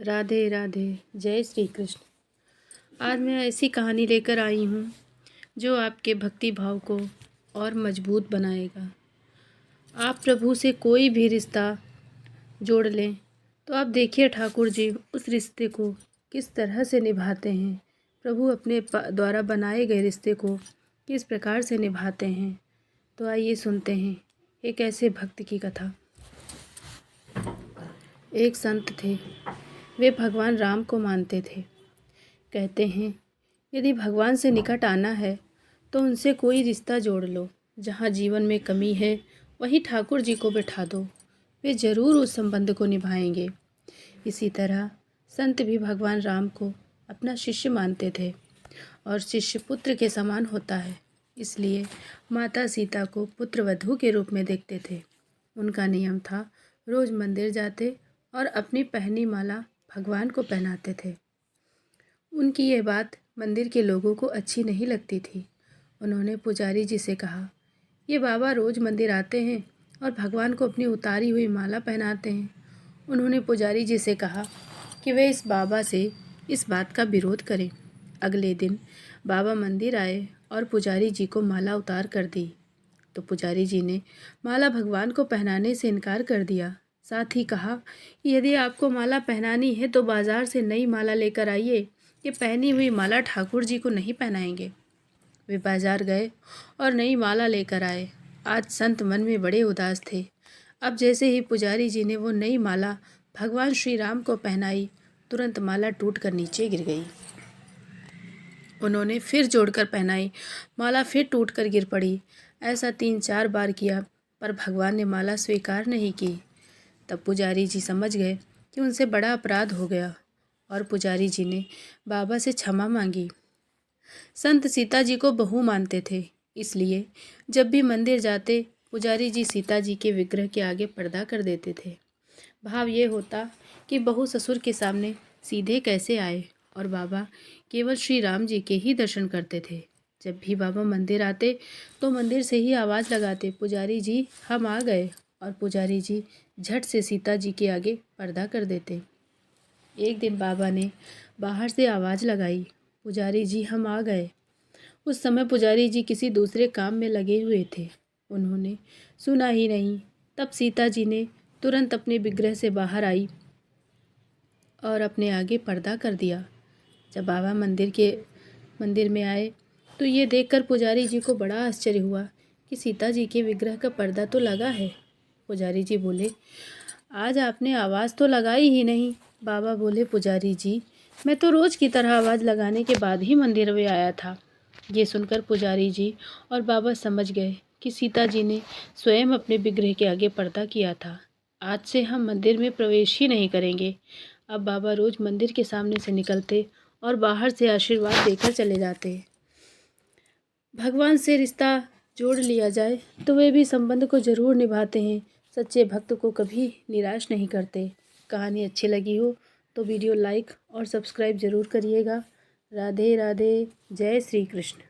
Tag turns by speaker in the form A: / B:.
A: राधे राधे। जय श्री कृष्ण। आज मैं ऐसी कहानी लेकर आई हूँ जो आपके भक्ति भाव को और मजबूत बनाएगा। आप प्रभु से कोई भी रिश्ता जोड़ लें तो आप देखिए ठाकुर जी उस रिश्ते को किस तरह से निभाते हैं। प्रभु अपने द्वारा बनाए गए रिश्ते को किस प्रकार से निभाते हैं। तो आइए सुनते हैं एक ऐसे भक्त की कथा। एक संत थे, वे भगवान राम को मानते थे। कहते हैं यदि भगवान से निकट आना है तो उनसे कोई रिश्ता जोड़ लो। जहाँ जीवन में कमी है वहीं ठाकुर जी को बैठा दो, वे ज़रूर उस संबंध को निभाएंगे। इसी तरह संत भी भगवान राम को अपना शिष्य मानते थे और शिष्य पुत्र के समान होता है, इसलिए माता सीता को पुत्र वधू के रूप में देखते थे। उनका नियम था रोज़ मंदिर जाते और अपनी पहनी माला भगवान को पहनाते थे। उनकी यह बात मंदिर के लोगों को अच्छी नहीं लगती थी। उन्होंने पुजारी जी से कहा, ये बाबा रोज़ मंदिर आते हैं और भगवान को अपनी उतारी हुई माला पहनाते हैं। उन्होंने पुजारी जी से कहा कि वे इस बाबा से इस बात का विरोध करें। अगले दिन बाबा मंदिर आए और पुजारी जी को माला उतार कर दी तो पुजारी जी ने माला भगवान को पहनाने से इनकार कर दिया। साथ ही कहा कि यदि आपको माला पहनानी है तो बाज़ार से नई माला लेकर आइए, ये पहनी हुई माला ठाकुर जी को नहीं पहनाएंगे। वे बाज़ार गए और नई माला लेकर आए। आज संत मन में बड़े उदास थे। अब जैसे ही पुजारी जी ने वो नई माला भगवान श्री राम को पहनाई, तुरंत माला टूटकर नीचे गिर गई। उन्होंने फिर जोड़कर पहनाई, माला फिर टूटकर गिर पड़ी। ऐसा 3-4 बार किया पर भगवान ने माला स्वीकार नहीं की। तब पुजारी जी समझ गए कि उनसे बड़ा अपराध हो गया और पुजारी जी ने बाबा से क्षमा मांगी। संत सीता जी को बहू मानते थे, इसलिए जब भी मंदिर जाते पुजारी जी सीता जी के विग्रह के आगे पर्दा कर देते थे। भाव ये होता कि बहू ससुर के सामने सीधे कैसे आए और बाबा केवल श्री राम जी के ही दर्शन करते थे। जब भी बाबा मंदिर आते तो मंदिर से ही आवाज़ लगाते, पुजारी जी हम आ गए, और पुजारी जी झट से सीता जी के आगे पर्दा कर देते। एक दिन बाबा ने बाहर से आवाज़ लगाई, पुजारी जी हम आ गए। उस समय पुजारी जी किसी दूसरे काम में लगे हुए थे, उन्होंने सुना ही नहीं। तब सीता जी ने तुरंत अपने विग्रह से बाहर आई और अपने आगे पर्दा कर दिया। जब बाबा मंदिर में आए तो ये देखकर पुजारी जी को बड़ा आश्चर्य हुआ कि सीता जी के विग्रह का पर्दा तो लगा है। पुजारी जी बोले, आज आपने आवाज़ तो लगाई ही नहीं। बाबा बोले, पुजारी जी मैं तो रोज़ की तरह आवाज़ लगाने के बाद ही मंदिर में आया था। ये सुनकर पुजारी जी और बाबा समझ गए कि सीता जी ने स्वयं अपने विग्रह के आगे पर्दा किया था। आज से हम मंदिर में प्रवेश ही नहीं करेंगे। अब बाबा रोज़ मंदिर के सामने से निकलते और बाहर से आशीर्वाद देकर चले जाते। भगवान से रिश्ता जोड़ लिया जाए तो वे भी संबंध को ज़रूर निभाते हैं। सच्चे भक्त को कभी निराश नहीं करते। कहानी अच्छी लगी हो तो वीडियो लाइक और सब्सक्राइब ज़रूर करिएगा। राधे राधे। जय श्री कृष्ण।